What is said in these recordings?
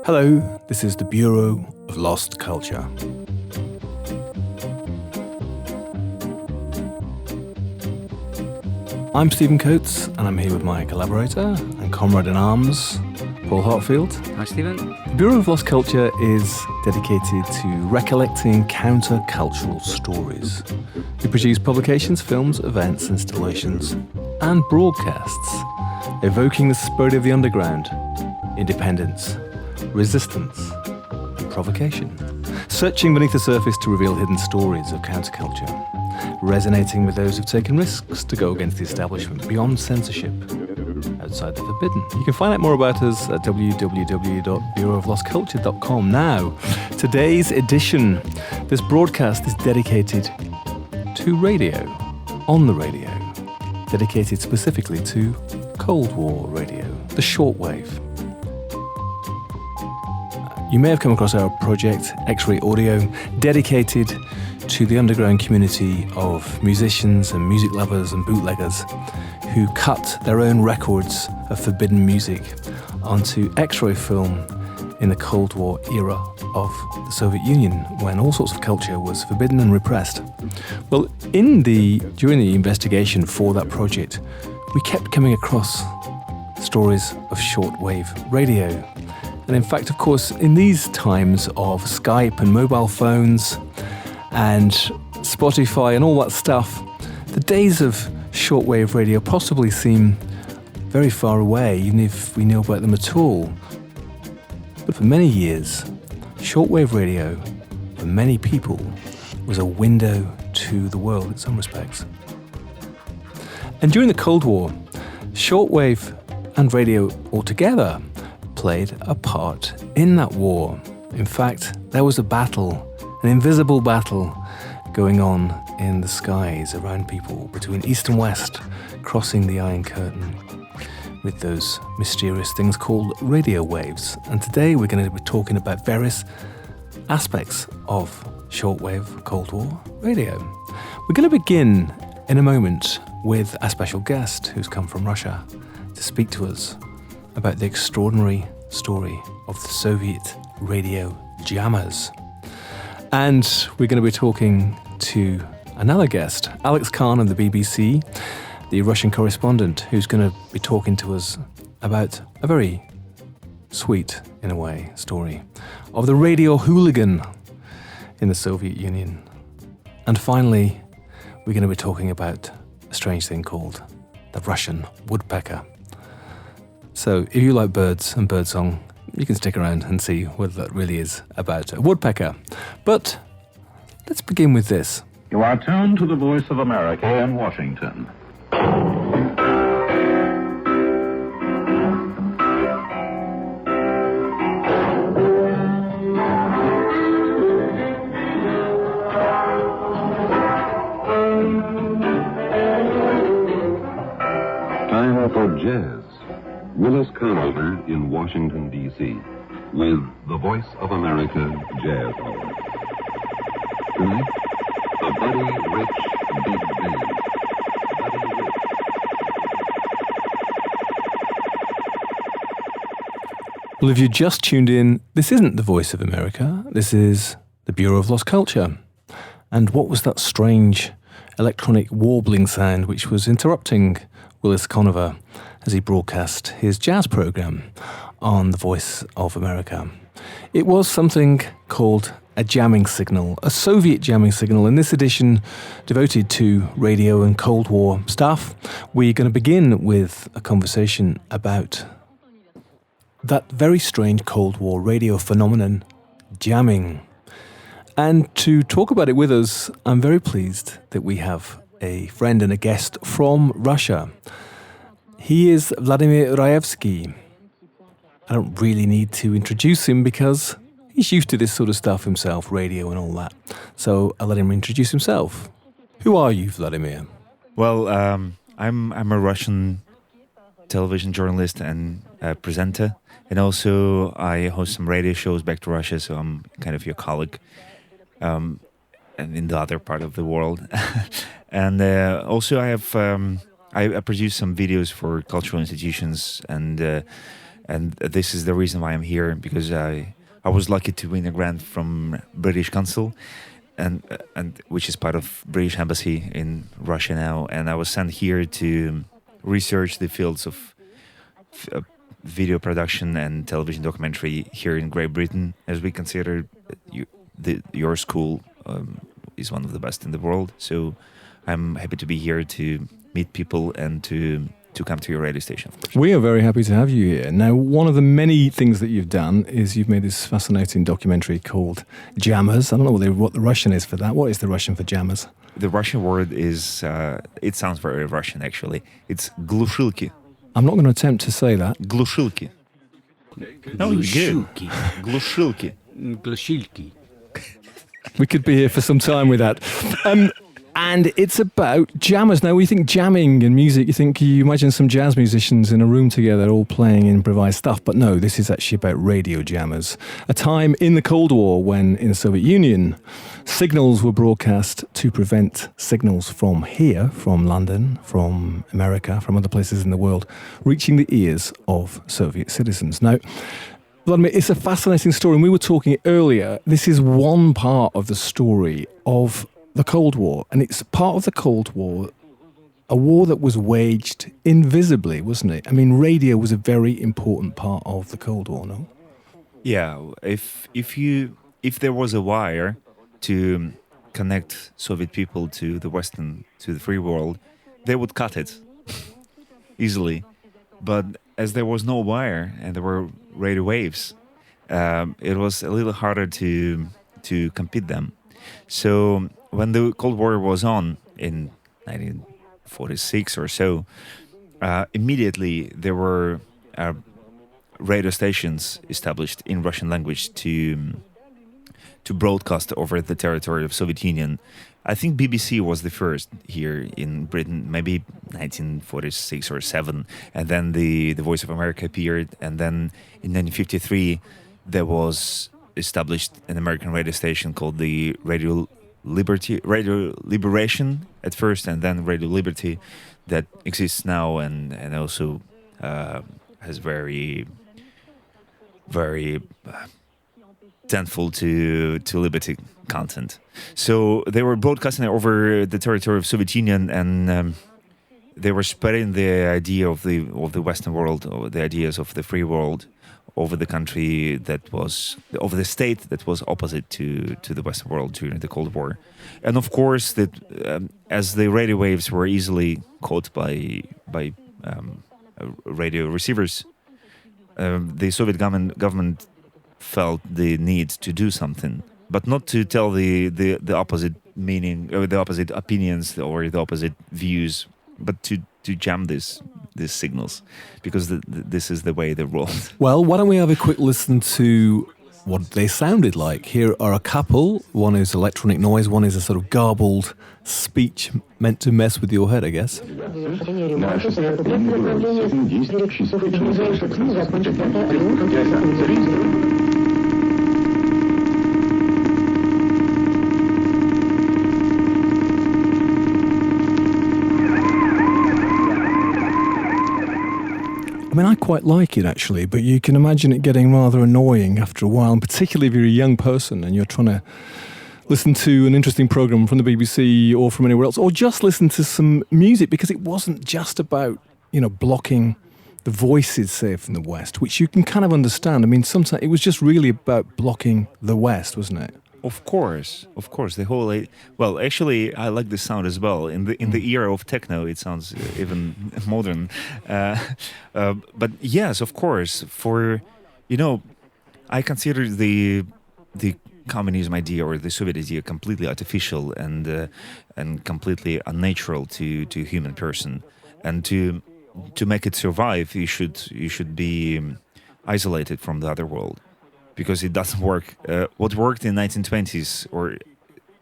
Hello, this is the Bureau of Lost Culture. I'm Stephen Coates, and I'm here with my collaborator and comrade in arms, Paul Hartfield. Hi, Stephen. The Bureau of Lost Culture is dedicated to recollecting counter-cultural stories. We produce publications, films, events, installations, and broadcasts evoking the spirit of the underground, independence, resistance, and provocation. Searching beneath the surface to reveal hidden stories of counterculture. Resonating with those who've taken risks to go against the establishment beyond censorship, outside the forbidden. You can find out more about us at www.bureauoflostculture.com. Now, today's edition, this broadcast is dedicated to radio, on the radio, dedicated specifically to Cold War radio, the shortwave. You may have come across our project, X-Ray Audio, dedicated to the underground community of musicians and music lovers and bootleggers who cut their own records of forbidden music onto X-ray film in the Cold War era of the Soviet Union, when all sorts of culture was forbidden and repressed. Well, during the investigation for that project, we kept coming across stories of shortwave radio. And in fact, of course, in these times of Skype and mobile phones and Spotify and all that stuff, the days of shortwave radio possibly seem very far away, even if we know about them at all. But for many years, shortwave radio, for many people, was a window to the world in some respects. And during the Cold War, shortwave and radio altogether played a part in that war. In fact, there was a battle, an invisible battle going on in the skies around people between East and West, crossing the Iron Curtain with those mysterious things called radio waves. And today we're going to be talking about various aspects of shortwave Cold War radio. We're going to begin in a moment with a special guest who's come from Russia to speak to us about the extraordinary story of the Soviet radio jammers. And we're going to be talking to another guest, Alex Khan of the BBC, the Russian correspondent, who's going to be talking to us about a very sweet, in a way, story of the radio hooligan in the Soviet Union. And finally, we're going to be talking about a strange thing called the Russian Woodpecker. So if you like birds and birdsong, you can stick around and see what that really is about a woodpecker. But let's begin with this. You are tuned to the Voice of America in Washington. Time for jazz. Willis Conover in Washington, D.C. with the Voice of America Jazz Hour. Tonight, the Buddy Rich Big Band. Buddy Rich. Well, if you just tuned in, this isn't the Voice of America. This is the Bureau of Lost Culture. And what was that strange electronic warbling sound which was interrupting Willis Conover as he broadcast his jazz program on the Voice of America? It was something called a jamming signal, a Soviet jamming signal. In this edition devoted to radio and Cold War stuff, we're going to begin with a conversation about that very strange Cold War radio phenomenon, jamming. And to talk about it with us, I'm very pleased that we have a friend and a guest from Russia. He is Vladimir Raevsky. I don't really need to introduce him because he's used to this sort of stuff himself, radio and all that. So I'll let him introduce himself. Who are you, Vladimir? Well, I'm a Russian television journalist and presenter, and also I host some radio shows back to Russia. So I'm kind of your colleague, and in the other part of the world. And also I have I produce some videos for cultural institutions and and this is the reason why I'm here, because I was lucky to win a grant from British Council, and which is part of British Embassy in Russia now, and I was sent here to research the fields of video production and television documentary here in Great Britain, as we consider your school is one of the best in the world. So I'm happy to be here to meet people and to come to your radio station, of course. We are very happy to have you here. Now, one of the many things that you've done is you've made this fascinating documentary called Jammers. I don't know what the Russian is for that. What is the Russian for jammers? The Russian word is, it sounds very Russian actually. It's glushilki. I'm not going to attempt to say that. Glushilki. No, you good. Glushilki. Glushilki. We could be here for some time with that. And it's about jammers. Now, we think jamming and music, you imagine some jazz musicians in a room together all playing improvised stuff. But no, this is actually about radio jammers. A time in the Cold War when, in the Soviet Union, signals were broadcast to prevent signals from here, from London, from America, from other places in the world, reaching the ears of Soviet citizens. Now, Vladimir, it's a fascinating story. And we were talking earlier, this is one part of the story of the Cold War, and it's part of the Cold War, a war that was waged invisibly, wasn't it? I mean, radio was a very important part of the Cold War, no? Yeah, if there was a wire to connect Soviet people to the free world, they would cut it easily. But as there was no wire and there were radio waves, it was a little harder to compete them. So when the Cold War was on in 1946 or so, immediately there were radio stations established in Russian language to broadcast over the territory of Soviet Union. I think BBC was the first here in Britain, maybe 1946 or 7, and then the Voice of America appeared, and then in 1953 there was established an American radio station called the Radio Liberation at first, and then Radio Liberty, that exists now and also has very thankful to liberty content. So they were broadcasting over the territory of Soviet Union, and they were spreading the idea of the Western world, or the ideas of the free world, over the country over the state that was opposite to the Western world during the Cold War. And of course, that as the radio waves were easily caught by radio receivers, the Soviet government felt the need to do something, but not to tell the opposite meaning, or the opposite opinions, or the opposite views, but to jam these signals, because this is the way they roll. Well, why don't we have a quick listen to what they sounded like? Here are a couple. One is electronic noise, one is a sort of garbled speech meant to mess with your head, I guess. I mean, I quite like it actually, but you can imagine it getting rather annoying after a while, and particularly if you're a young person and you're trying to listen to an interesting programme from the BBC or from anywhere else, or just listen to some music, because it wasn't just about, blocking the voices, say, from the West, which you can kind of understand. I mean, sometimes it was just really about blocking the West, wasn't it? Of course, the whole. Well, actually, I like the sound as well. In the era of techno, it sounds even modern. But yes, of course. I consider the communism idea, or the Soviet idea, completely artificial and completely unnatural to a human person. And to make it survive, you should be isolated from the other world, because it doesn't work. What worked in 1920s or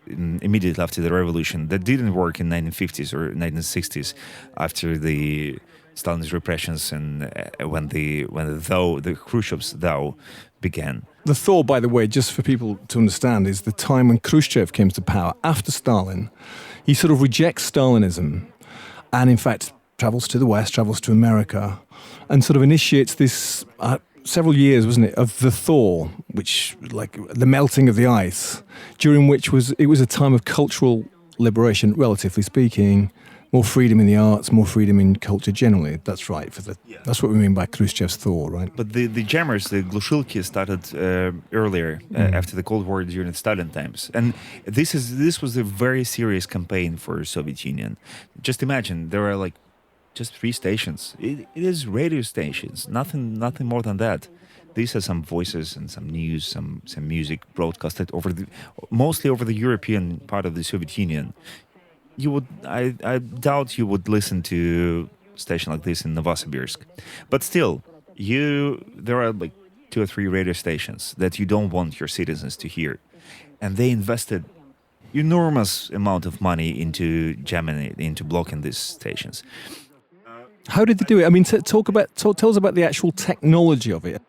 immediately after the revolution, that didn't work in 1950s or 1960s after the Stalin's repressions and when the Khrushchev's thaw began. The thaw, by the way, just for people to understand, is the time when Khrushchev came to power after Stalin. He sort of rejects Stalinism and, in fact, travels to the West, travels to America, and sort of initiates this several years, wasn't it, of the thaw, which like the melting of the ice, during which it was a time of cultural liberation, relatively speaking, more freedom in the arts, more freedom in culture generally. That's right. That's what we mean by Khrushchev's thaw, right? But the jammers, the glushilki, started earlier after the Cold War during Stalin times, and this was a very serious campaign for Soviet Union. Just imagine there are like just 3 stations. It is radio stations, nothing more than that. These are some voices and some news, some music broadcasted mostly over the European part of the Soviet Union. I doubt you would listen to a station like this in Novosibirsk, but still, there are like 2 or 3 radio stations that you don't want your citizens to hear, and they invested enormous amount of money into jamming, into blocking these stations. How did they do it? I mean, tell us about the actual technology of it.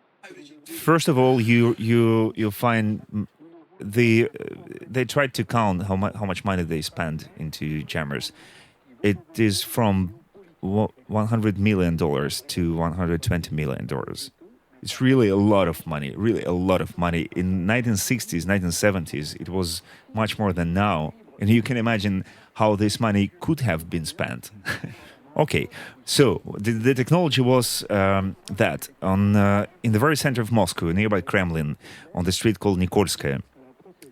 First of all, you find they tried to count how much money they spent into jammers. It is from $100 million to $120 million. It's really a lot of money, really a lot of money. In 1960s, 1970s, it was much more than now. And you can imagine how this money could have been spent. Okay, so the technology was that in the very center of Moscow, nearby Kremlin, on the street called Nikolskaya,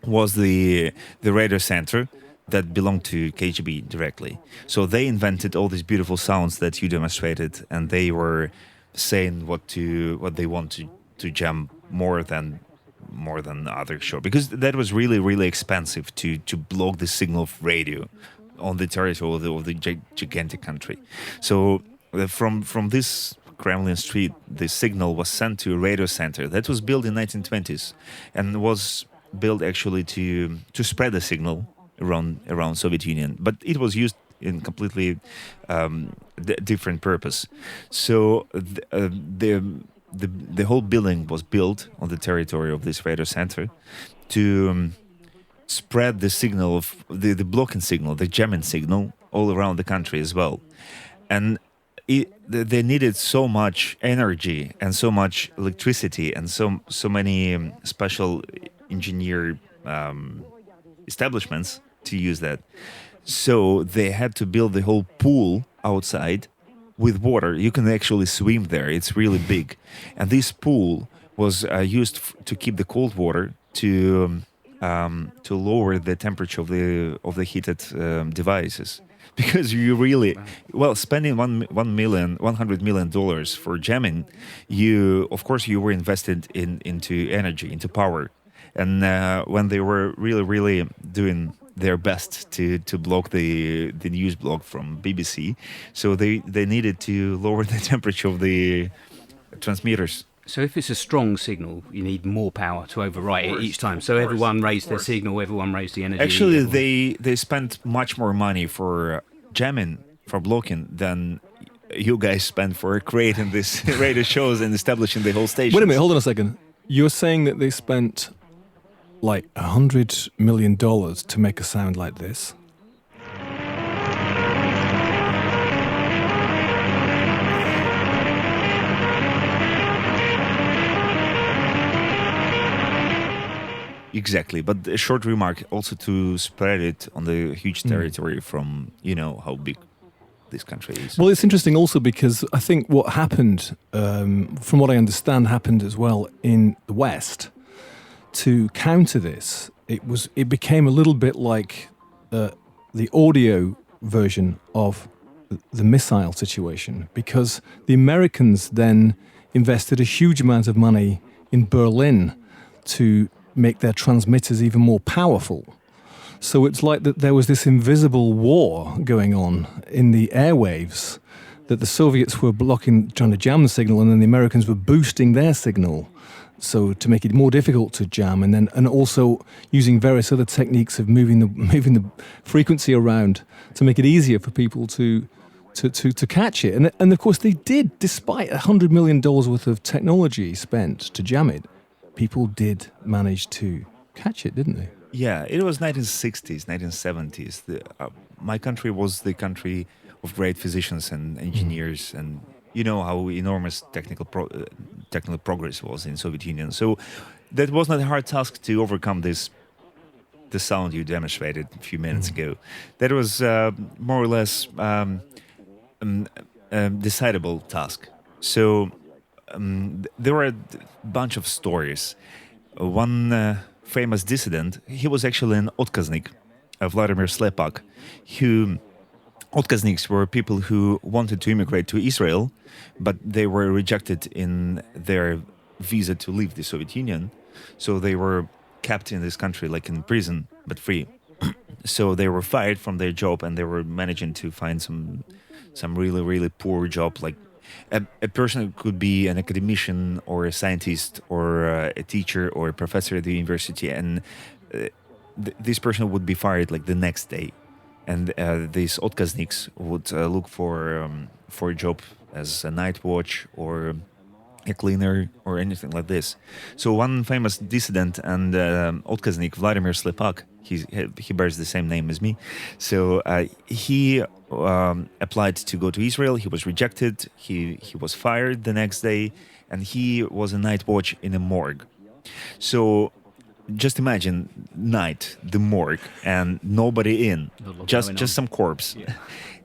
was the radio center that belonged to KGB directly. So they invented all these beautiful sounds that you demonstrated, and they were saying what they want to jam more than other show, because that was really, really expensive to block the signal of radio on the territory of the gigantic country. So from this Kremlin street, the signal was sent to a radio center that was built in 1920s and was built actually to spread the signal around Soviet Union, but it was used in completely different purpose. So the whole building was built on the territory of this radio center to spread the signal of the blocking signal, the jamming signal, all around the country as well. And they needed so much energy and so much electricity and so many special engineer establishments to use that. So they had to build the whole pool outside with water. You can actually swim there. It's really big. And this pool was used to keep the cold water to lower the temperature of the heated devices. Because you really, spending $100 million for jamming, of course you were invested into energy, into power. And when they were really, really doing their best to block the news block from BBC, so they needed to lower the temperature of the transmitters. So if it's a strong signal, you need more power to overwrite it each time. So everyone raised their signal, everyone raised the energy. Actually, they spent much more money for jamming, for blocking, than you guys spent for creating these radio shows and establishing the whole station. Wait a minute, hold on a second. You're saying that they spent like $100 million to make a sound like this? Exactly, but a short remark also to spread it on the huge territory from, how big this country is. Well, it's interesting also because I think what happened, from what I understand, happened as well in the West. To counter this, it became a little bit like the audio version of the missile situation, because the Americans then invested a huge amount of money in Berlin to make their transmitters even more powerful. So it's like that there was this invisible war going on in the airwaves, that the Soviets were trying to jam the signal, and then the Americans were boosting their signal, so to make it more difficult to jam, and also using various other techniques of moving the frequency around to make it easier for people to catch it. And of course they did, despite $100 million worth of technology spent to jam it. People did manage to catch it, didn't they? Yeah, it was 1960s, 1970s. My country was the country of great physicians and engineers, and you know how enormous technical progress was in Soviet Union. So that was not a hard task to overcome the sound you demonstrated a few minutes ago. That was more or less decidable task. So there were a bunch of stories. One famous dissident, he was actually an odkaznik, Vladimir Slepak, who odkazniks were people who wanted to immigrate to Israel, but they were rejected in their visa to leave the Soviet Union. So they were kept in this country like in prison, but free. So they were fired from their job, and they were managing to find some really, really poor job. Like a person could be an academician or a scientist or a teacher or a professor at the university, and this person would be fired like the next day. And these odkazniks would look for a job as a night watch or a cleaner or anything like this. So one famous dissident and odkaznik, Vladimir Slepak, he bears the same name as me. So he applied to go to Israel. He was rejected. He was fired the next day, and he was a night watch in a morgue. So just imagine night, the morgue, and nobody in, just some corpse. Yeah.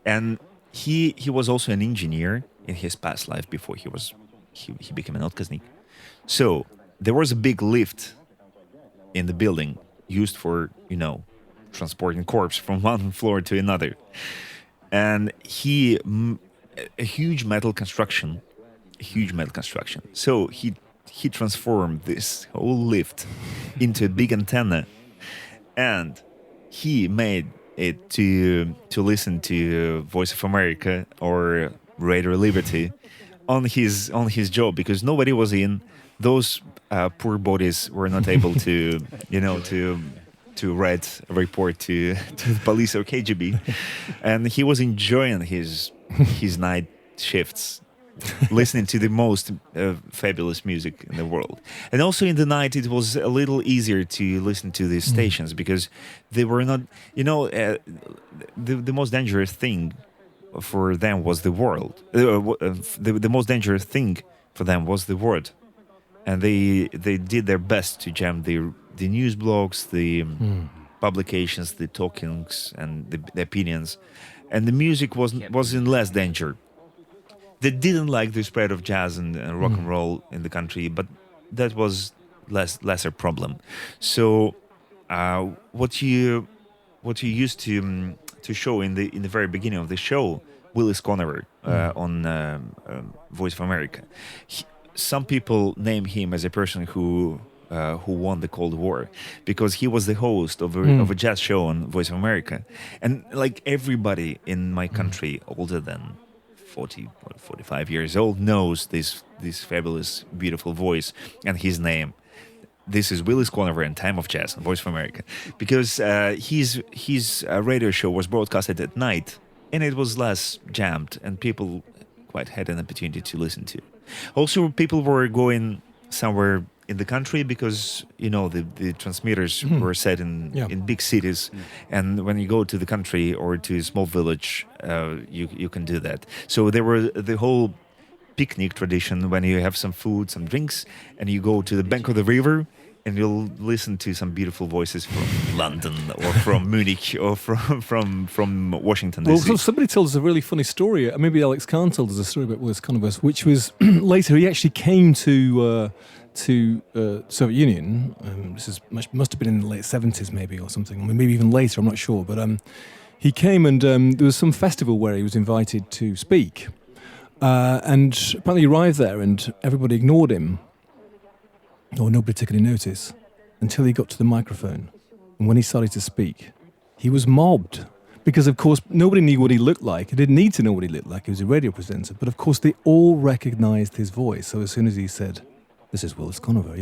And he was also an engineer in his past life before he became an odkaznik. So there was a big lift in the building used for, transporting corpse from one floor to another. And a huge metal construction. So he transformed this whole lift into a big antenna, and he made it to listen to Voice of America or Radio Liberty on his job, because nobody was in. Those poor bodies were not able to to write a report to the police or KGB, and he was enjoying his night shifts, listening to the most fabulous music in the world. And also in the night, it was a little easier to listen to these stations because they were not, the most dangerous thing for them was the world. The most dangerous thing for them was the word. And they did their best to jam the news blogs, the publications, the talkings, and the opinions. And the music was in less danger. They didn't like the spread of jazz and rock and roll in the country, but that was lesser problem. So what you used to show in the very beginning of the show, Willis Conover on Voice of America. Some people name him as a person who won the Cold War because he was the host of a jazz show on Voice of America, and like everybody in my country older than 40 or 45 years old knows this fabulous, beautiful voice and his name. This is Willis Conover in Time of Jazz on Voice of America, because his radio show was broadcasted at night, and it was less jammed, and people quite had an opportunity to listen to. Also, people were going somewhere in the country because the transmitters were set in big cities, and when you go to the country or to a small village, you can do that. So there were the whole picnic tradition when you have some food, some drinks, and you go to the bank of the river, and you'll listen to some beautiful voices from London or from Munich or from Washington, D.C. Well, somebody told us a really funny story. Maybe Alex Kahn told us a story about Willis Conover, which was later he actually came to Soviet Union. This must have been in the late 70s maybe or something, or maybe even later, I'm not sure. But he came and there was some festival where he was invited to speak. And apparently he arrived there and everybody ignored him, or nobody took any notice, until he got to the microphone. And when he started to speak, he was mobbed. Because, of course, nobody knew what he looked like. He didn't need to know what he looked like. He was a radio presenter. But, of course, they all recognized his voice. So as soon as he said, "This is Willis Conover,"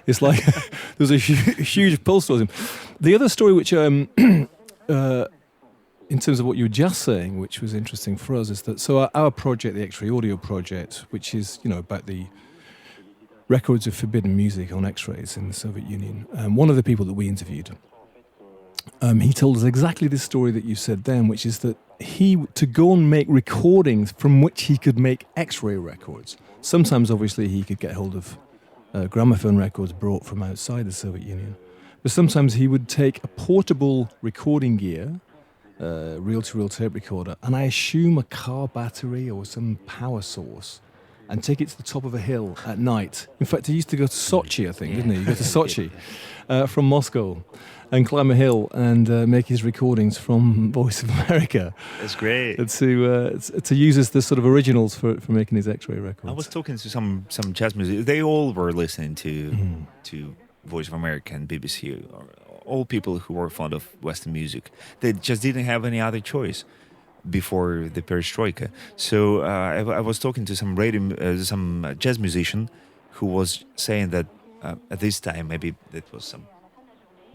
it's like there was a huge pulse towards him. The other story which, in terms of what you were just saying, which was interesting for us, is that our project, the X-Ray Audio Project, which is, about the records of forbidden music on X-rays in the Soviet Union, one of the people that we interviewed, he told us exactly this story that you said then, which is that to go and make recordings from which he could make X-ray records. Sometimes, obviously, he could get hold of gramophone records brought from outside the Soviet Union. But sometimes he would take a portable recording gear, reel-to-reel tape recorder, and I assume a car battery or some power source, and take it to the top of a hill at night. In fact, he used to go to Sochi, I think, didn't he? He go to Sochi from Moscow and climb a hill and make his recordings from Voice of America. That's great. To use as the sort of originals for making his X-ray records. I was talking to some jazz music. They all were listening to Voice of America and BBC. All people who were fond of Western music. They just didn't have any other choice before the perestroika. So I was talking to some jazz musician who was saying that at this time, maybe that was some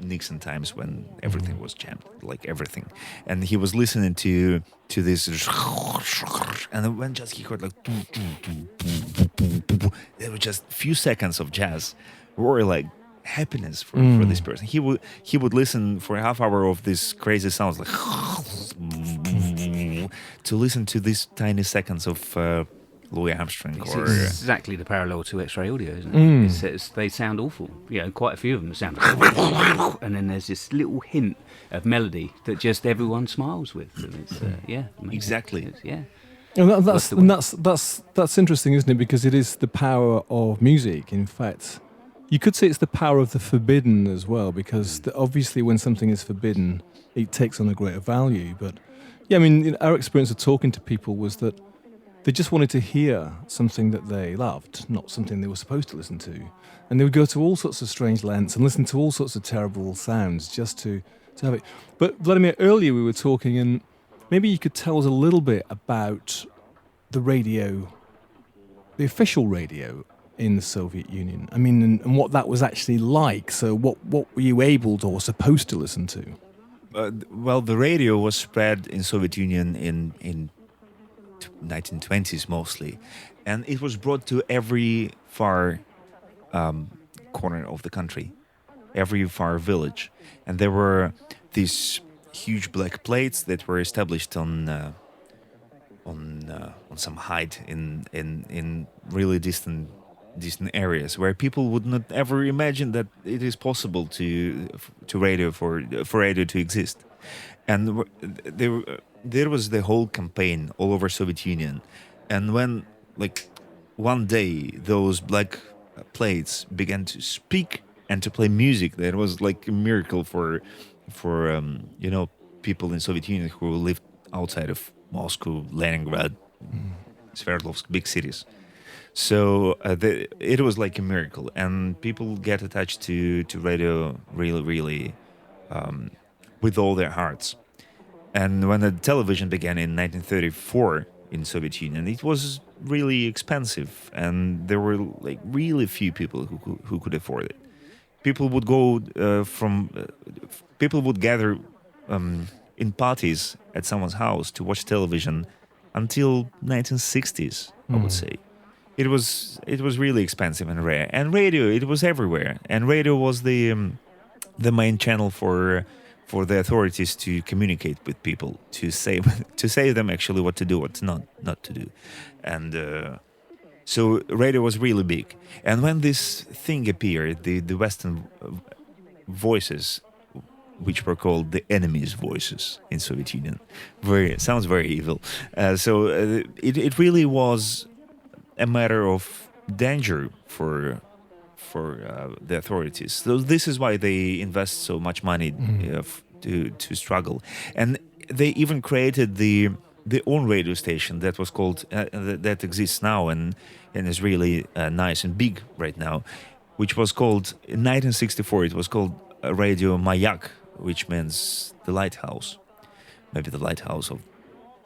Nixon times when everything was jammed, like everything, and he was listening to this, and then when just he heard like there were just few seconds of jazz were like happiness for this person. He would listen for a half hour of this crazy sounds like to listen to these tiny seconds of Louis Armstrong. It's exactly the parallel to X-ray audio, isn't it? They sound awful. You know, quite a few of them sound, and then there's this little hint of melody that just everyone smiles with. And it's amazing. Exactly. And that's interesting, isn't it? Because it is the power of music. In fact, you could say it's the power of the forbidden as well, because obviously when something is forbidden, it takes on a greater value. But yeah, I mean, our experience of talking to people was that they just wanted to hear something that they loved, not something they were supposed to listen to. And they would go to all sorts of strange lengths and listen to all sorts of terrible sounds just to have it. But Vladimir, earlier we were talking, and maybe you could tell us a little bit about the radio, the official radio in the Soviet Union. I mean, and what that was actually like. So what were you able to or supposed to listen to? Well, the radio was spread in Soviet Union in 1920s mostly, and it was brought to every far corner of the country, every far village, and there were these huge black plates that were established on some height in really distant areas where people would not ever imagine that it is possible for radio to exist, and there was the whole campaign all over Soviet Union, and when like one day those black plates began to speak and to play music, that was like a miracle for people in Soviet Union who lived outside of Moscow, Leningrad, Sverdlovsk, big cities. So it was like a miracle, and people get attached to radio really, really with all their hearts. And when the television began in 1934 in Soviet Union, it was really expensive, and there were like really few people who could afford it. People would go people would gather in parties at someone's house to watch television until 1960s, I would say. It was really expensive and rare. And radio, it was everywhere. And radio was the main channel for the authorities to communicate with people, to say them actually what to do, what not to do. And so radio was really big. And when this thing appeared, the Western voices, which were called the enemy's voices in Soviet Union, sounds very evil. It really was a matter of danger for the authorities. So this is why they invest so much money to struggle, and they even created the own radio station that was called that exists now and is really nice and big right now, which was called in 1964. It was called Radio Mayak, which means the lighthouse, maybe the lighthouse of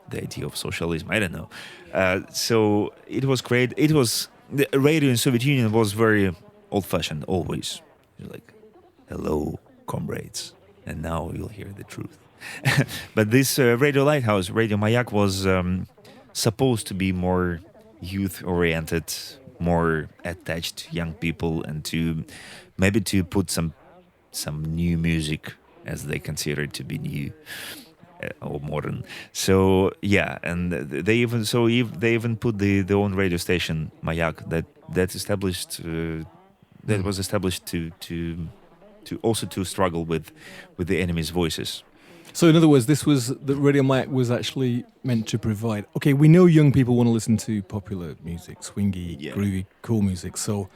the idea of socialism. I don't know. So it was great. The radio in Soviet Union was very old-fashioned, always. Like, hello, comrades, and now you'll hear the truth. But this Radio Lighthouse, Radio Mayak, was supposed to be more youth-oriented, more attached to young people, and to put some new music, as they consider it to be new. or modern. So yeah, and they even put the own radio station Mayak that established that was established to also to struggle with the enemy's voices. So in other words, the Radio Mayak was actually meant to provide. Okay, we know young people want to listen to popular music, swingy, groovy, cool music. So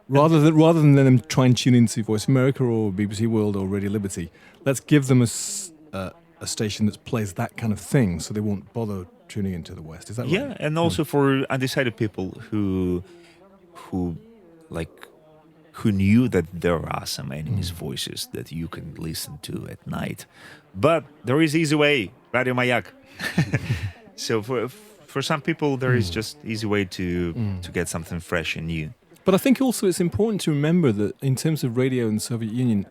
rather than them try and tune into Voice of America or BBC World or Radio Liberty, let's give them a station that plays that kind of thing, so they won't bother tuning into the West. Is that right? Yeah, and also for undecided people who knew that there are some enemies' voices that you can listen to at night. But there is easy way, Radio Mayak. So for some people, there is just easy way to get something fresh and new. But I think also it's important to remember that in terms of radio in the Soviet Union,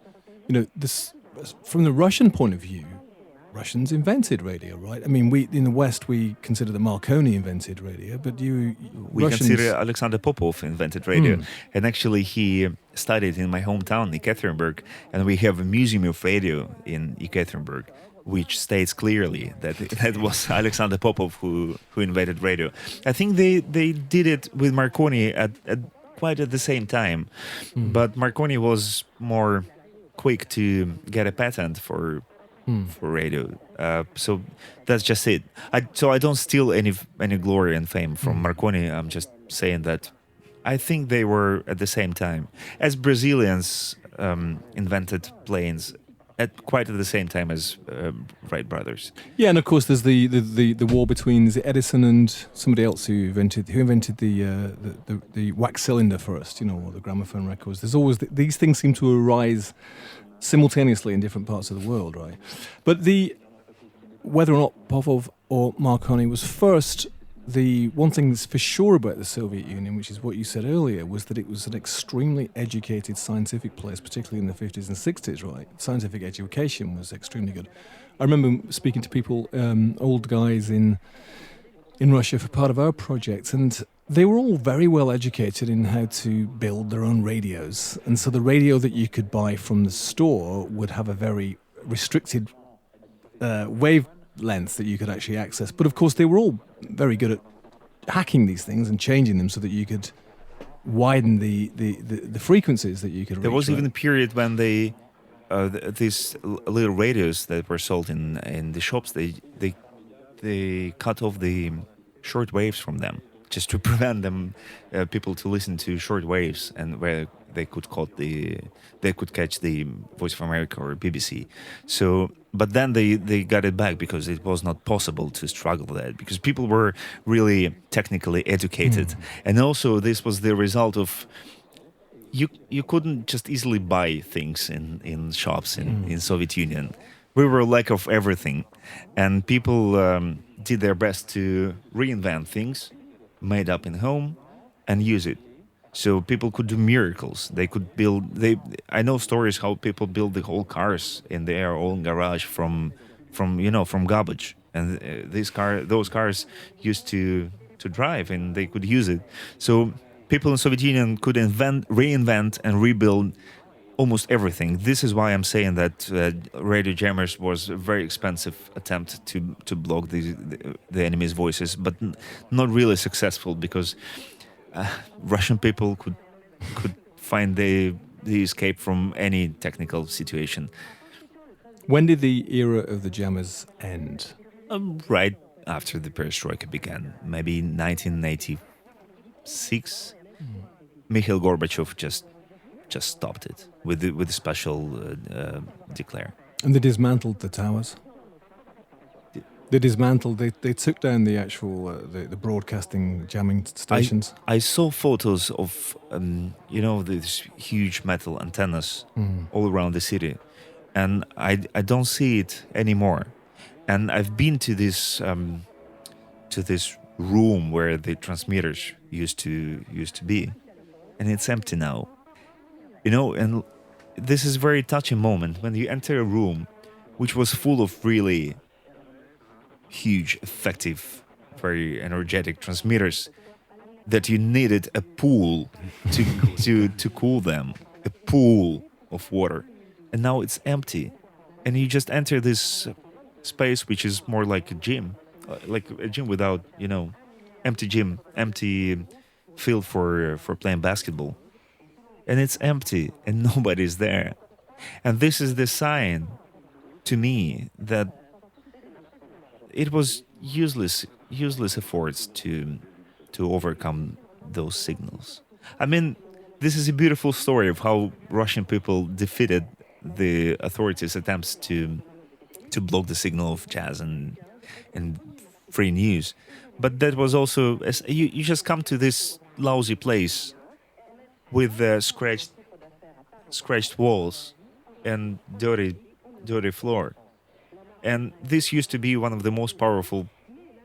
this from the Russian point of view, Russians invented radio, right? I mean, we in the West we consider that Marconi invented radio, but we Russians consider Alexander Popov invented radio, and actually he studied in my hometown, Ekaterinburg, and we have a museum of radio in Ekaterinburg, which states clearly that that was Alexander Popov who invented radio. I think they did it with Marconi at quite at the same time, but Marconi was more quick to get a patent for radio. So that's just it. I don't steal any glory and fame from Marconi. I'm just saying that I think they were at the same time as Brazilians invented planes at quite at the same time as Wright brothers. Yeah, and of course there's the war between Edison and somebody else who invented the wax cylinder first, or the gramophone records. There's always these things seem to arise simultaneously in different parts of the world, right? But whether or not Popov or Marconi was first, the one thing that's for sure about the Soviet Union, which is what you said earlier, was that it was an extremely educated scientific place, particularly in the 50s and 60s, right? Scientific education was extremely good. I remember speaking to people, old guys in Russia for part of our project, and they were all very well educated in how to build their own radios. And so the radio that you could buy from the store would have a very restricted wavelength that you could actually access. But of course, they were all very good at hacking these things and changing them so that you could widen the frequencies that you could reach. There was even a period when these little radios that were sold in the shops, they cut off the short waves from them, just to prevent them people to listen to short waves, and where they could catch the Voice of America or BBC. So, but then they got it back because it was not possible to struggle with that, because people were really technically educated, and also this was the result of you couldn't just easily buy things in shops in Soviet Union. We were lack of everything, and people did their best to reinvent things made up in home and use it. So people could do miracles. They could build. I know stories how people build the whole cars in their own garage from garbage, and those cars used to drive, and they could use it. So people in Soviet Union could reinvent, and rebuild almost everything. This is why I'm saying that radio jammers was a very expensive attempt to block the enemy's voices, but not really successful, because Russian people could find the escape from any technical situation. When did the era of the jammers end? Right after the perestroika began, maybe 1986. Mikhail Gorbachev just stopped it with the special declare. And they dismantled the towers. They took down the actual the broadcasting jamming stations. I saw photos of these huge metal antennas all around the city, and I don't see it anymore. And I've been to this room where the transmitters used to be, and it's empty now. And this is a very touching moment when you enter a room which was full of really huge, effective, very energetic transmitters, that you needed a pool to cool them, a pool of water, and now it's empty, and you just enter this space which is more like a gym, like a gym without, empty gym, empty field for playing basketball, and it's empty and nobody's there, and this is the sign to me that it was useless efforts to overcome those signals. I mean, this is a beautiful story of how Russian people defeated the authorities' attempts to block the signal of jazz and free news. But that was also you just come to this lousy place with scratched walls and dirty floor. And this used to be one of the most powerful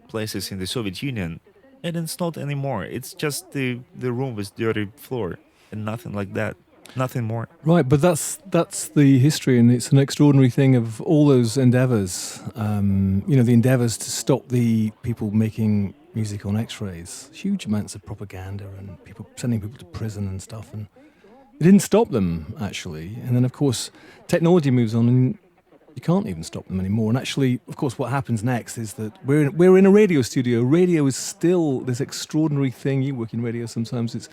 places in the Soviet Union, and it's not anymore. It's just the room with dirty floor and nothing like that. Nothing more. Right, but that's the history, and it's an extraordinary thing of all those endeavours. The endeavours to stop the people making music on X-rays. Huge amounts of propaganda and people sending people to prison and stuff, and it didn't stop them actually. And then of course technology moves on, and you can't even stop them anymore. And actually, of course, what happens next is that we're in a radio studio. Radio is still this extraordinary thing. You work in radio sometimes. It's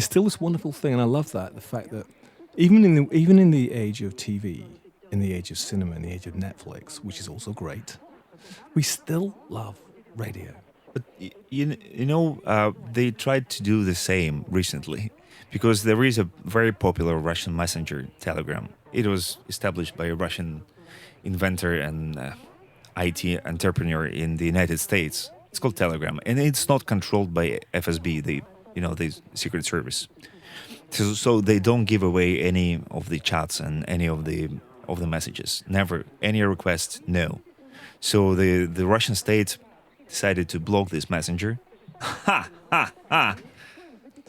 still this wonderful thing, and I love that. The fact that even in the age of TV, in the age of cinema, in the age of Netflix, which is also great, we still love radio. But they tried to do the same recently, because there is a very popular Russian messenger, Telegram. It was established by a Russian inventor and IT entrepreneur in the United States. It's called Telegram, and it's not controlled by FSB, the Secret Service. So they don't give away any of the chats and any of the messages. Never any request. No. So the Russian state decided to block this messenger. Ha ha ha!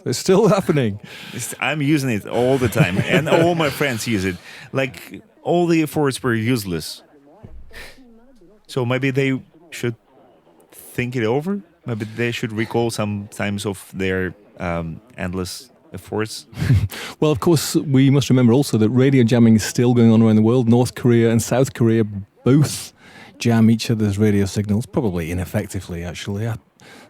It's still happening. I'm using it all the time, and all my friends use it. Like, all the efforts were useless. So maybe they should think it over. Maybe they should recall some times of their endless efforts. Well, of course, we must remember also that radio jamming is still going on around the world. North Korea and South Korea both jam each other's radio signals, probably ineffectively, actually.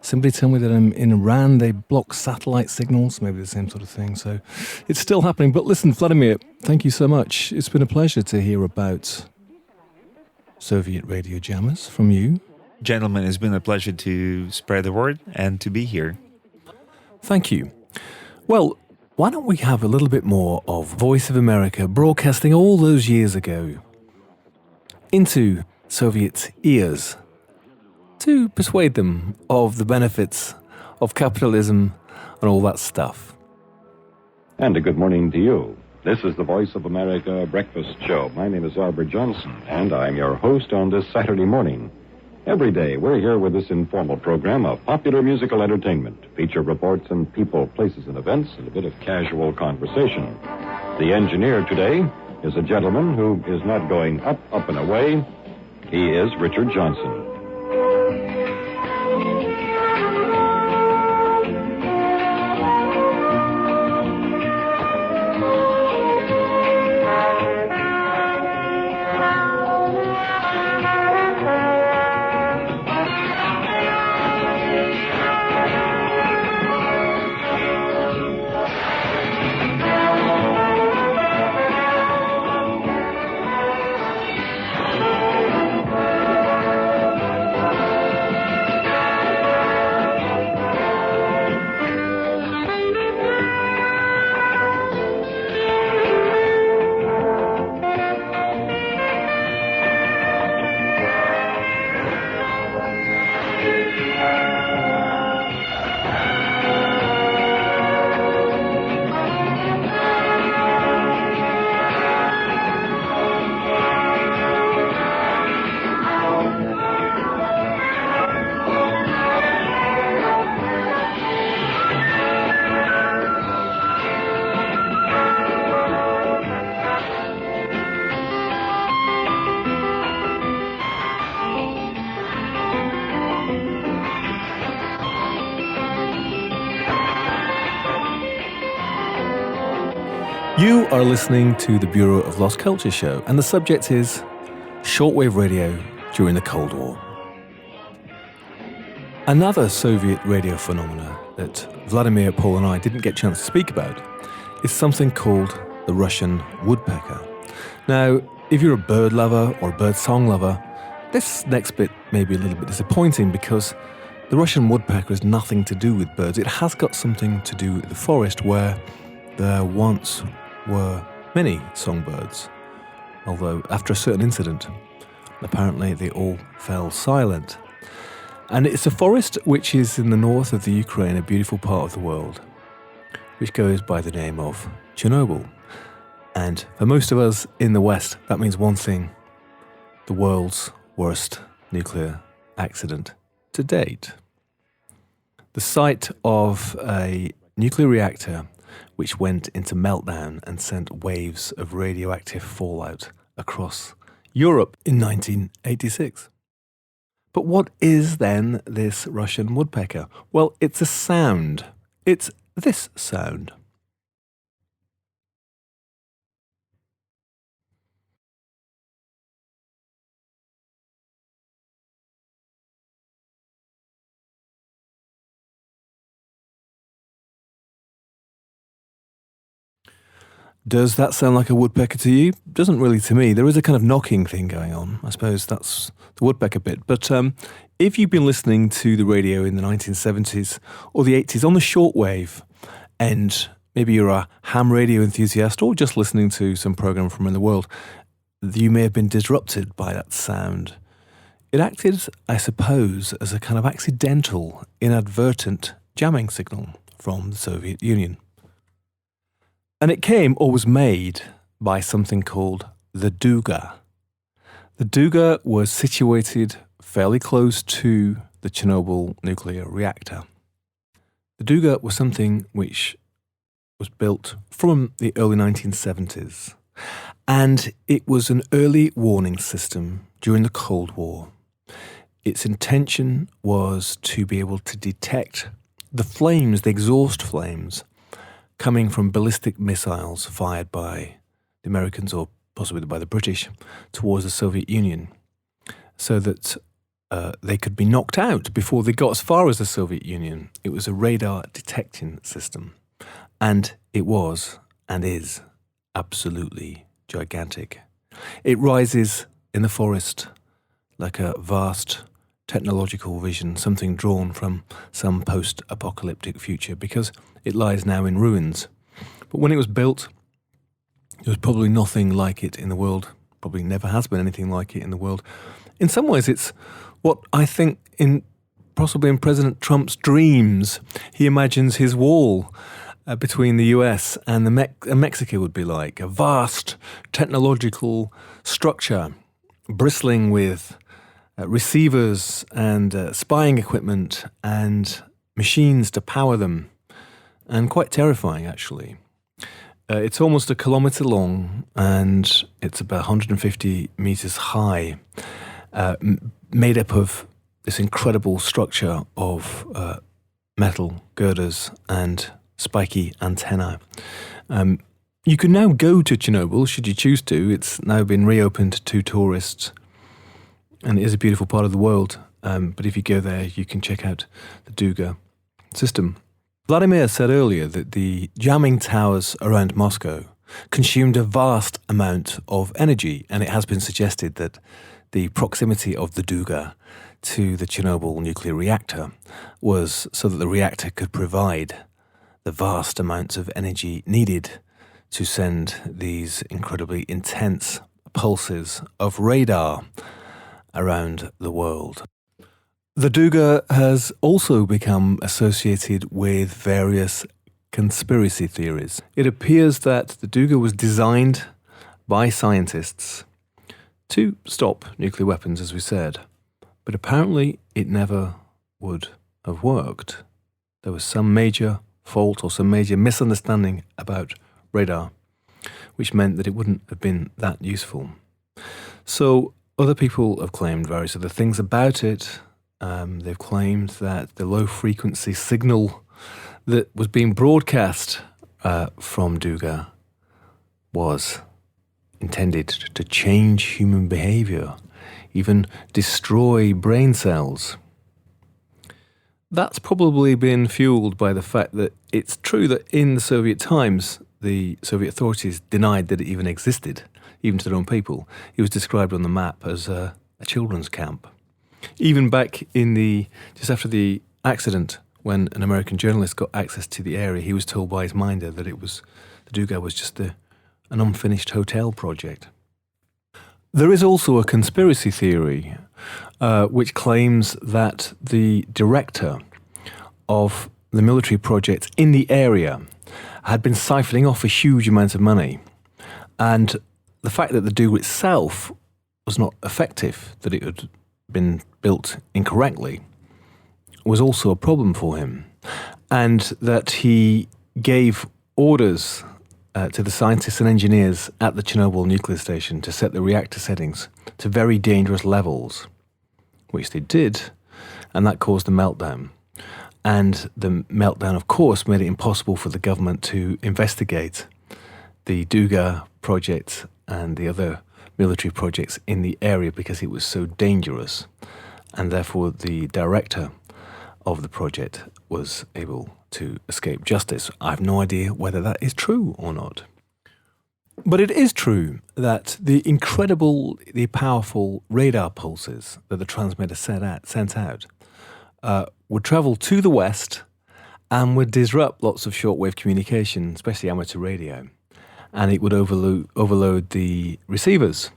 Somebody told me that in Iran they block satellite signals, maybe the same sort of thing. So it's still happening. But listen, Vladimir, thank you so much. It's been a pleasure to hear about Soviet radio jammers from you. Gentlemen, it's been a pleasure to spread the word and to be here. Thank you. Well, why don't we have a little bit more of Voice of America broadcasting all those years ago into Soviet ears, to persuade them of the benefits of capitalism and all that stuff. And a good morning to you. This is the Voice of America Breakfast Show. My name is Albert Johnson, and I'm your host on this Saturday morning. Every day, we're here with this informal program of popular musical entertainment, feature reports on people, places, and events, and a bit of casual conversation. The engineer today is a gentleman who is not going up and away. He is Richard Johnson. You are listening to the Bureau of Lost Culture show, and the subject is shortwave radio during the Cold War. Another Soviet radio phenomena that Vladimir, Paul and I didn't get a chance to speak about is something called the Russian Woodpecker. Now, if you're a bird lover or a bird song lover, this next bit may be a little bit disappointing because the Russian Woodpecker has nothing to do with birds. It has got something to do with the forest where there once were many songbirds, although after a certain incident, apparently they all fell silent. And it's a forest which is in the north of the Ukraine, a beautiful part of the world, which goes by the name of Chernobyl. And for most of us in the West, that means one thing: the world's worst nuclear accident to date. The site of a nuclear reactor which went into meltdown and sent waves of radioactive fallout across Europe in 1986. But what is then this Russian woodpecker? Well, it's a sound. It's this sound. Does that sound like a woodpecker to you? Doesn't really to me. There is a kind of knocking thing going on. I suppose that's the woodpecker bit. But if you've been listening to the radio in the 1970s or the 80s on the shortwave, and maybe you're a ham radio enthusiast or just listening to some program from around the world, you may have been disrupted by that sound. It acted, I suppose, as a kind of accidental, inadvertent jamming signal from the Soviet Union. And it came or was made by something called the Duga. The Duga was situated fairly close to the Chernobyl nuclear reactor. The Duga was something which was built from the early 1970s, and it was an early warning system during the Cold War. Its intention was to be able to detect the flames, the exhaust flames, coming from ballistic missiles fired by the Americans or possibly by the British towards the Soviet Union, so that they could be knocked out before they got as far as the Soviet Union. It was a radar detection system, and it was and is absolutely gigantic. It rises in the forest like a vast technological vision, something drawn from some post-apocalyptic future, because it lies now in ruins. But when it was built, there was probably nothing like it in the world, probably never has been anything like it in the world. In some ways, it's what I think possibly in President Trump's dreams, he imagines his wall between the US and Mexico would be like, a vast technological structure bristling with receivers and spying equipment and machines to power them, and quite terrifying actually. It's almost 1 kilometre long and it's about 150 metres high, made up of this incredible structure of metal girders and spiky antennae. You can now go to Chernobyl should you choose to. It's now been reopened to tourists, and it is a beautiful part of the world. But if you go there, you can check out the Duga system. Vladimir said earlier that the jamming towers around Moscow consumed a vast amount of energy, and it has been suggested that the proximity of the Duga to the Chernobyl nuclear reactor was so that the reactor could provide the vast amounts of energy needed to send these incredibly intense pulses of radar around the world. The Duga has also become associated with various conspiracy theories. It appears that the Duga was designed by scientists to stop nuclear weapons, as we said, but apparently it never would have worked. There was some major fault or some major misunderstanding about radar, which meant that it wouldn't have been that useful. So other people have claimed various other things about it. They've claimed that the low-frequency signal that was being broadcast from Duga was intended to change human behavior even destroy brain cells. That's probably been fueled by the fact that it's true that in the Soviet times, the Soviet authorities denied that it even existed, even to their own people. It was described on the map as a children's camp. Even back in just after the accident, when an American journalist got access to the area, he was told by his minder that the Duga was just an unfinished hotel project. There is also a conspiracy theory which claims that the director of the military project in the area had been siphoning off a huge amount of money. And the fact that the Duga itself was not effective, that it had been built incorrectly, was also a problem for him. And that he gave orders to the scientists and engineers at the Chernobyl nuclear station to set the reactor settings to very dangerous levels, which they did, and that caused the meltdown. And the meltdown, of course, made it impossible for the government to investigate the Duga project and the other military projects in the area because it was so dangerous. And therefore, the director of the project was able to escape justice. I have no idea whether that is true or not. But it is true that the powerful radar pulses that the transmitter sent out would travel to the west and would disrupt lots of shortwave communication, especially amateur radio. And it would overload the receivers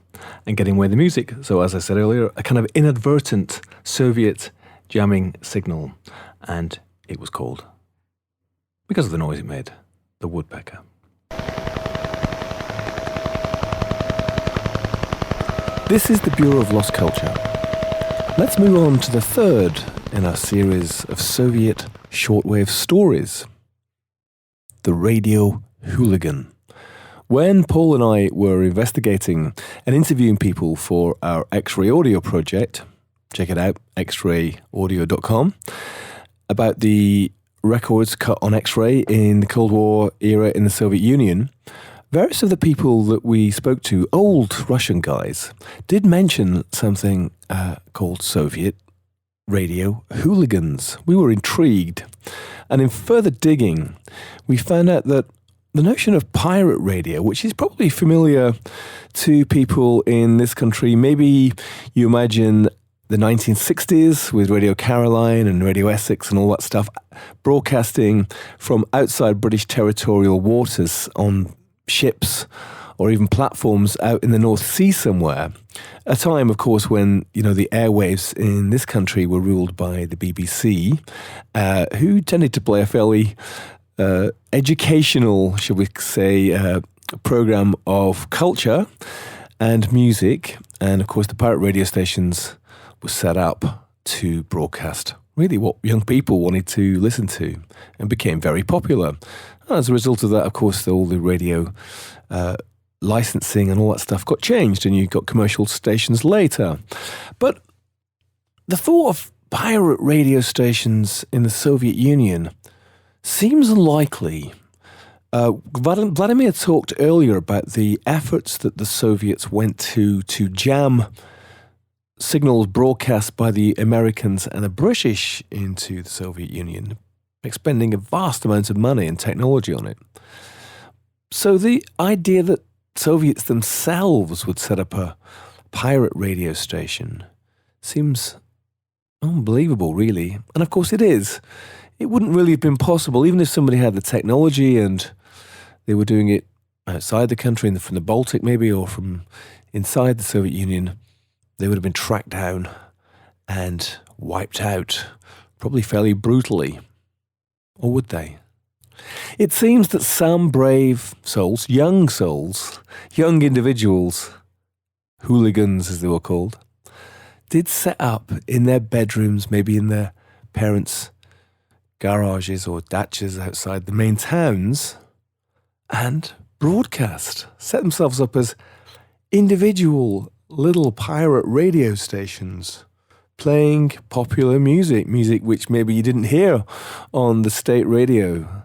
and getting away the music. So as I said earlier, a kind of inadvertent Soviet jamming signal. And it was called, because of the noise it made, the Woodpecker. This is the Bureau of Lost Culture. Let's move on to the third in our series of Soviet shortwave stories, the Radio Hooligan. When Paul and I were investigating and interviewing people for our X-Ray Audio project, check it out, xrayaudio.com, about the records cut on X-ray in the Cold War era in the Soviet Union, various of the people that we spoke to, old Russian guys, did mention something called Soviet Radio Hooligans. We were intrigued. And in further digging, we found out that the notion of pirate radio, which is probably familiar to people in this country, maybe you imagine the 1960s with Radio Caroline and Radio Essex and all that stuff, broadcasting from outside British territorial waters on ships or even platforms out in the North Sea somewhere. A time, of course, when, the airwaves in this country were ruled by the BBC, who tended to play a fairly educational, shall we say, program of culture and music. And, of course, the pirate radio stations were set up to broadcast really what young people wanted to listen to and became very popular. As a result of that, of course, all the radio licensing and all that stuff got changed and you got commercial stations later. But the thought of pirate radio stations in the Soviet Union seems unlikely. Vladimir talked earlier about the efforts that the Soviets went to jam signals broadcast by the Americans and the British into the Soviet Union, expending a vast amount of money and technology on it. So the idea that Soviets themselves would set up a pirate radio station seems unbelievable, really. And of course it is. It wouldn't really have been possible, even if somebody had the technology and they were doing it outside the country, from the Baltic maybe, or from inside the Soviet Union. They would have been tracked down and wiped out, probably fairly brutally. Or would they? It seems that some brave souls, young individuals, hooligans as they were called, did set up in their bedrooms, maybe in their parents' garages or dachas outside the main towns, and broadcast, set themselves up as individual little pirate radio stations, playing popular music which maybe you didn't hear on the state radio.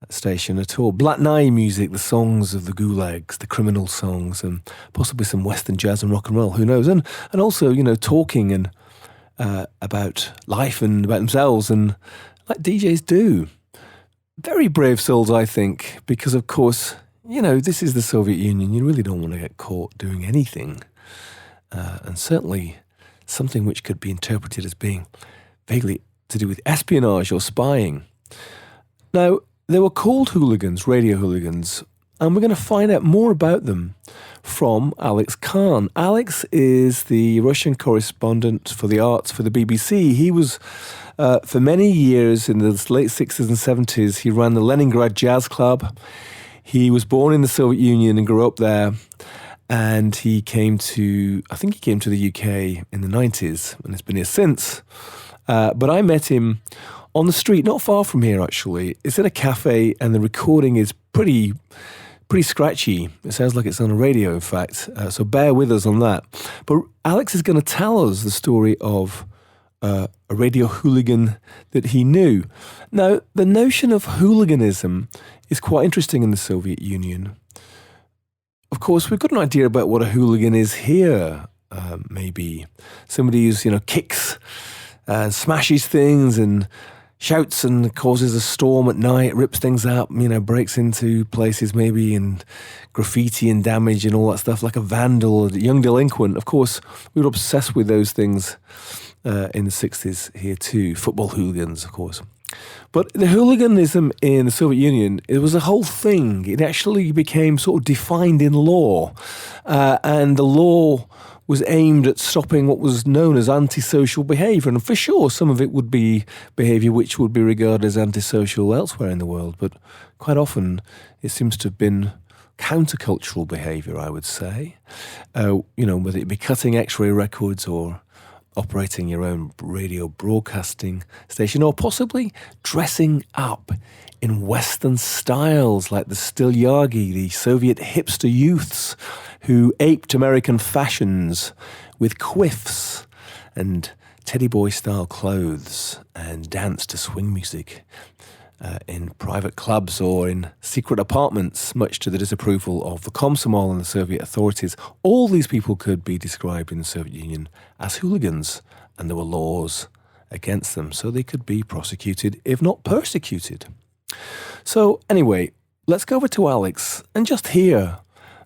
station at all. Black Night music, the songs of the gulags, the criminal songs, and possibly some Western jazz and rock and roll, who knows? And also, talking and about life and about themselves, and like DJs do. Very brave souls, I think, because of course, this is the Soviet Union. You really don't want to get caught doing anything. And certainly something which could be interpreted as being vaguely to do with espionage or spying. Now, they were called hooligans, radio hooligans, and we're going to find out more about them from Alex Khan. Alex is the Russian correspondent for the arts for the BBC. He was, for many years in the late 60s and 70s, he ran the Leningrad Jazz Club. He was born in the Soviet Union and grew up there. And he came to the UK in the 90s and has been here since. But I met him on the street, not far from here, actually. It's in a cafe, and the recording is pretty scratchy. It sounds like it's on a radio, in fact. So bear with us on that. But Alex is going to tell us the story of a radio hooligan that he knew. Now, the notion of hooliganism is quite interesting in the Soviet Union. Of course, we've got an idea about what a hooligan is here, maybe. Somebody who, kicks and smashes things and shouts and causes a storm at night, rips things up, breaks into places maybe, and graffiti and damage and all that stuff, like a vandal, a young delinquent. Of course, we were obsessed with those things in the 60s here too. Football hooligans, of course. But the hooliganism in the Soviet Union, it was a whole thing. It actually became sort of defined in law. And the law was aimed at stopping what was known as antisocial behaviour. And for sure, some of it would be behaviour which would be regarded as antisocial elsewhere in the world. But quite often, it seems to have been countercultural behaviour, I would say. Whether it be cutting X-ray records or operating your own radio broadcasting station, or possibly dressing up in Western styles like the Stilyagi, the Soviet hipster youths who aped American fashions with quiffs and teddy boy style clothes and danced to swing music in private clubs or in secret apartments, much to the disapproval of the Komsomol and the Soviet authorities. All these people could be described in the Soviet Union as hooligans, and there were laws against them, so they could be prosecuted, if not persecuted. So anyway, let's go over to Alex and just hear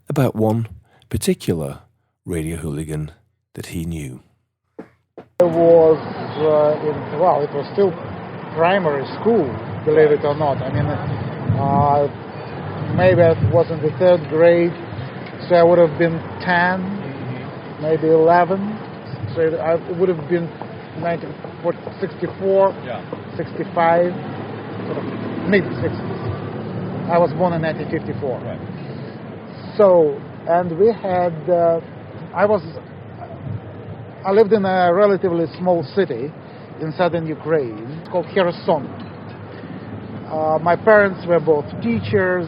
about one particular radio hooligan that he knew. It was it was still primary school, believe it or not. I mean, maybe I was in the third grade, so I would have been 10, maybe 11. So it would have been 1964, 65, sort of mid-60s. I was born in 1954. Right. So, and we had, I lived in a relatively small city in southern Ukraine called Kherson. My parents were both teachers,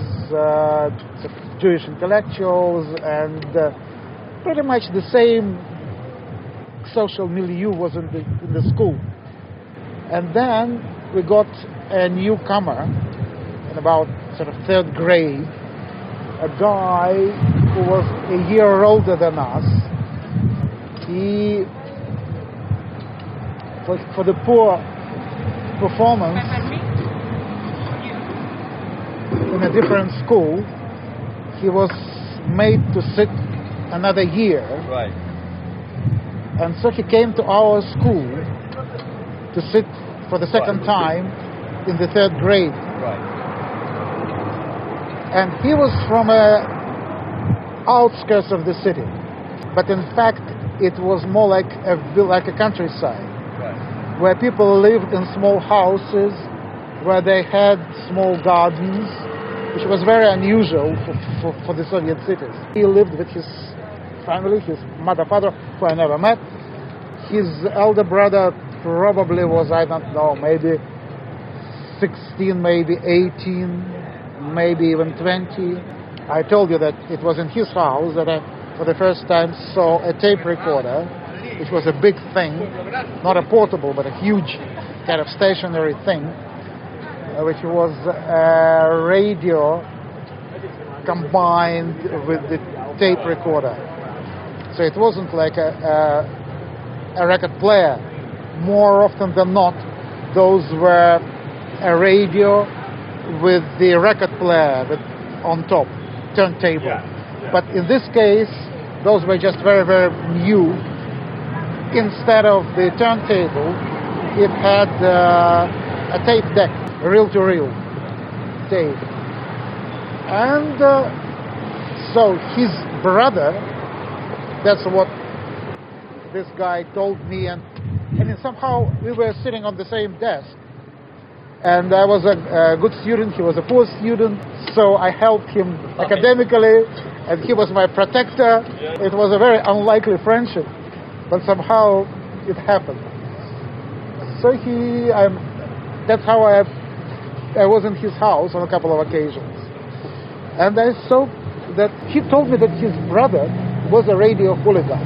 Jewish intellectuals, and pretty much the same social milieu was in the school. And then we got a newcomer in about sort of third grade, a guy who was a year older than us. He, for the poor performance in a different school, he was made to sit another year. Right. And so he came to our school to sit for the second time in the third grade. Right. And he was from outskirts of the city, but in fact it was more like a countryside, Right. where people lived in small houses, where they had small gardens, which was very unusual for the Soviet cities. He lived with his family, his mother, father, who I never met. His elder brother probably was, I don't know, maybe 16, maybe 18, maybe even 20. I told you that it was in his house that I, for the first time, saw a tape recorder, which was a big thing, not a portable, but a huge kind of stationary thing. which was a radio combined with the tape recorder. So it wasn't like a record player. More often than not, those were a radio with the record player on top, turntable. Yeah. But in this case, those were just very, very new. Instead of the turntable, it had a tape deck, reel-to-reel tape. And so his brother, that's what this guy told me, and somehow we were sitting on the same desk. And I was a good student, he was a poor student, so I helped him academically, and he was my protector. It was a very unlikely friendship, but somehow it happened. So that's how I was in his house on a couple of occasions. And I saw that he told me that his brother was a radio hooligan.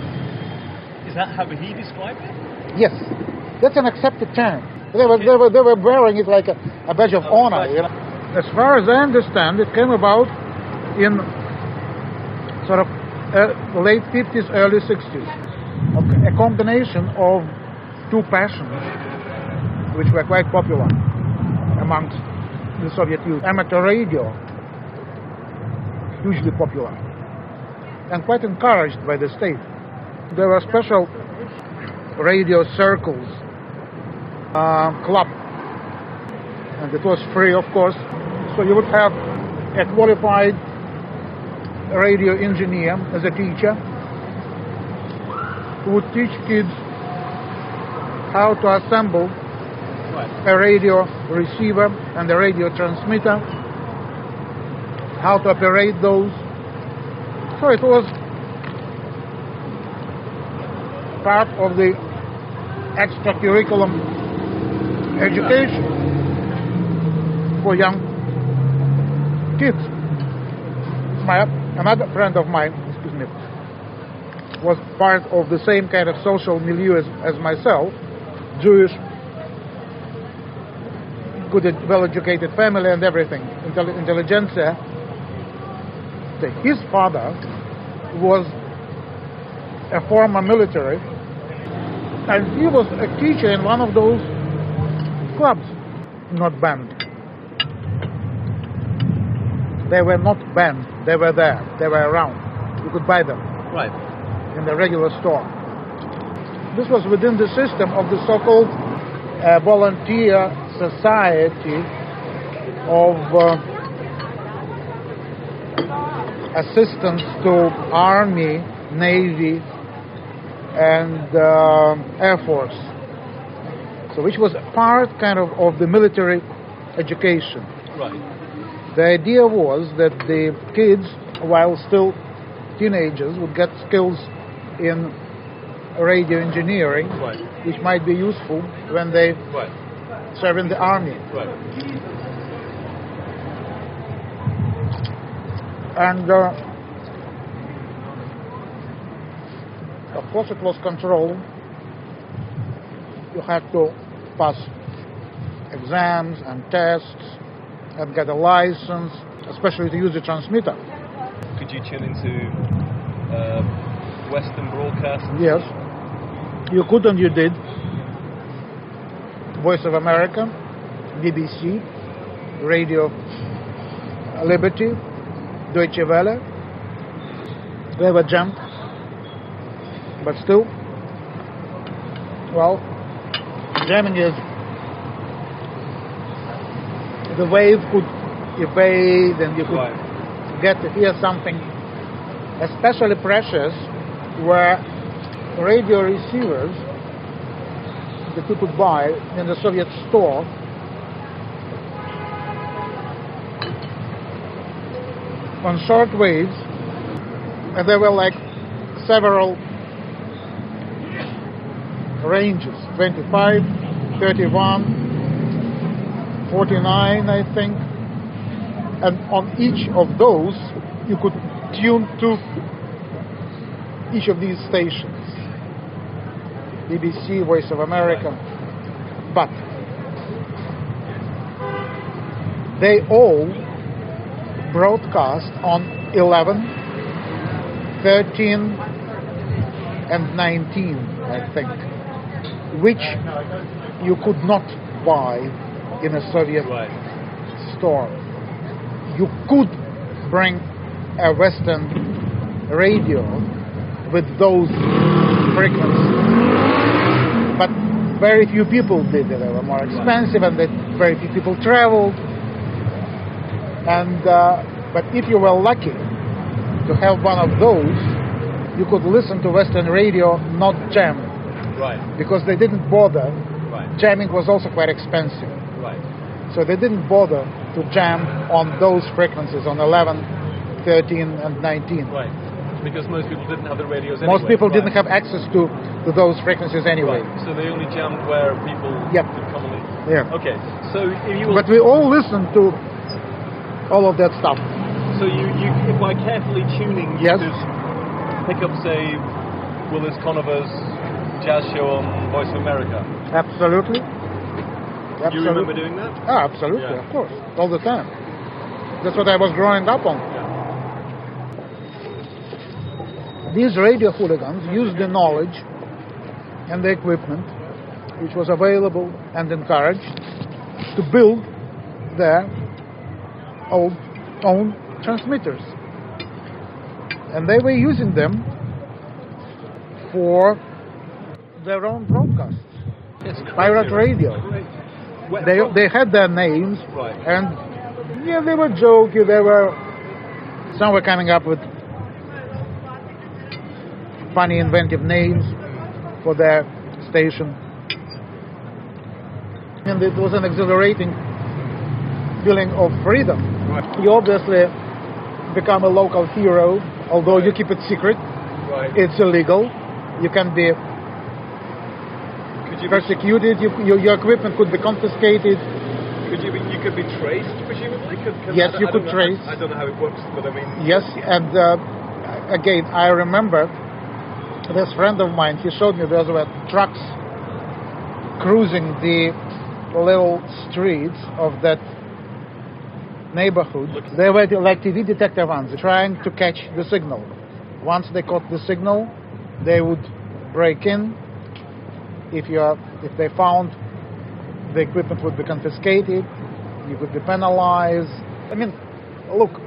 Is that how he described it? Yes, that's an accepted term. They were wearing it like a badge of honor. You know? As far as I understand, it came about in sort of late 50s, early 60s. A combination of two passions which were quite popular amongst the Soviet youth. Amateur radio, hugely popular, and quite encouraged by the state. There were special radio circles, club, and it was free, of course. So you would have a qualified radio engineer as a teacher who would teach kids how to assemble a radio receiver and a radio transmitter, how to operate those. So it was part of the extracurriculum education for young kids. Another friend of mine, was part of the same kind of social milieu as myself, Jewish, good, well-educated family and everything, intelligentsia. His father was a former military, and he was a teacher in one of those clubs, not banned. They were not banned, they were there, they were around. You could buy them. Right. In the regular store. This was within the system of the so-called volunteer society of assistance to Army, Navy, and Air Force. So which was part kind of the military education. Right. The idea was that the kids, while still teenagers, would get skills in radio engineering, right, which might be useful when they right, serve in the army. Right. And of course it was controlled. You had to pass exams and tests and get a license, especially to use the transmitter. Could you tune into Western broadcasts? Yes, you could, and you did. Voice of America, BBC, Radio Liberty, Deutsche Welle. They were jumped, but still, well, jamming is the wave could evade, and you could right, get to hear something. Especially precious were radio receivers that you could buy in the Soviet store. On short waves, and there were like several ranges, 25, 31, 49, I think. And on each of those, you could tune to each of these stations. BBC, Voice of America. But they all broadcast on 11, 13, and 19, I think, which you could not buy in a Soviet store. You could bring a Western radio with those frequencies, but very few people did it. They were more expensive, and very few people traveled. And but if you were lucky to have one of those, you could listen to Western radio, not jam, because they didn't bother. Jamming was also quite expensive, so they didn't bother to jam on those frequencies, on 11, 13, and 19. Because most people didn't have the radios anyway. Most people didn't have access to those frequencies anyway. So they only jammed where people could commonly... Okay, so if you... But we all listened to all of that stuff. So you by carefully tuning, you could pick up, say, Willis Conover's jazz show on Voice of America? Absolutely. Do you remember doing that? Oh, absolutely, of course, all the time. That's what I was growing up on. These radio hooligans used the knowledge and the equipment which was available and encouraged to build their own transmitters. And they were using them for their own broadcasts. Pirate radio. They had their names, and they were joking. Some were coming up with funny, inventive names for their station. And it was an exhilarating feeling of freedom. You obviously become a local hero, although you keep it secret. It's illegal. You can be persecuted. Your equipment could be confiscated. You could be traced, presumably? Yes, you could trace. I don't know how it works, but I mean... Yes, and again, I remember this friend of mine, he showed me there were trucks cruising the little streets of that neighborhood. They were like TV detector vans, trying to catch the signal. Once they caught the signal, they would break in. If they found the equipment would be confiscated, you could be penalized. I mean, look,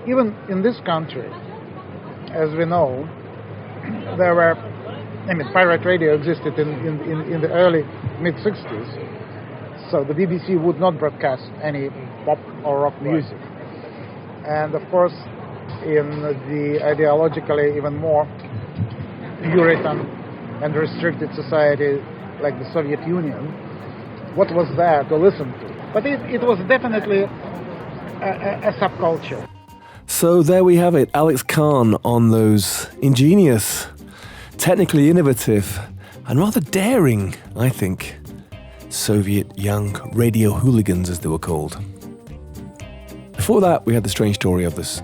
even in this country, as we know, pirate radio existed in the early mid-60s, so the BBC would not broadcast any pop or rock music. And of course, in the ideologically even more Puritan and restricted society like the Soviet Union, what was there to listen to? But it was definitely a subculture. So there we have it, Alex Kahn on those ingenious, technically innovative, and rather daring, I think, Soviet young radio hooligans, as they were called. Before that, we had the strange story of this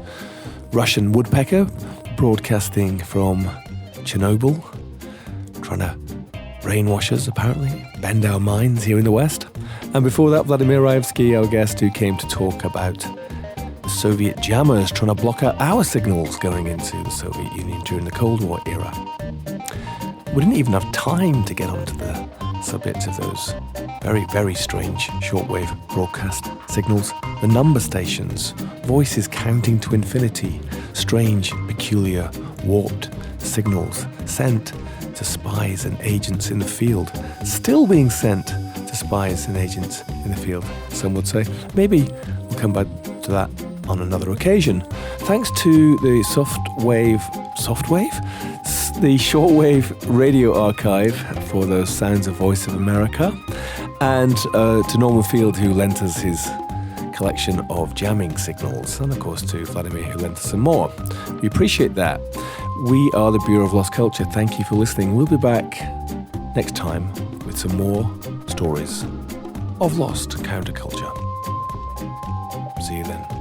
Russian Woodpecker broadcasting from Chernobyl, trying to brainwash us, apparently, bend our minds here in the West. And before that, Vladimir Raevsky, our guest, who came to talk about the Soviet jammers trying to block out our signals going into the Soviet Union during the Cold War era. We didn't even have time to get onto the subject of those very, very strange shortwave broadcast signals. The number stations, voices counting to infinity, strange, peculiar, warped signals sent to spies and agents in the field, still being sent to spies and agents in the field, some would say. Maybe we'll come back to that on another occasion. Thanks to the the shortwave radio archive for those sounds of Voice of America, and to Norman Field, who lent us his collection of jamming signals, and of course to Vladimir, who lent us some more. We appreciate that. We are the Bureau of Lost Culture. Thank you for listening. We'll be back next time with some more stories of lost counterculture. See you then.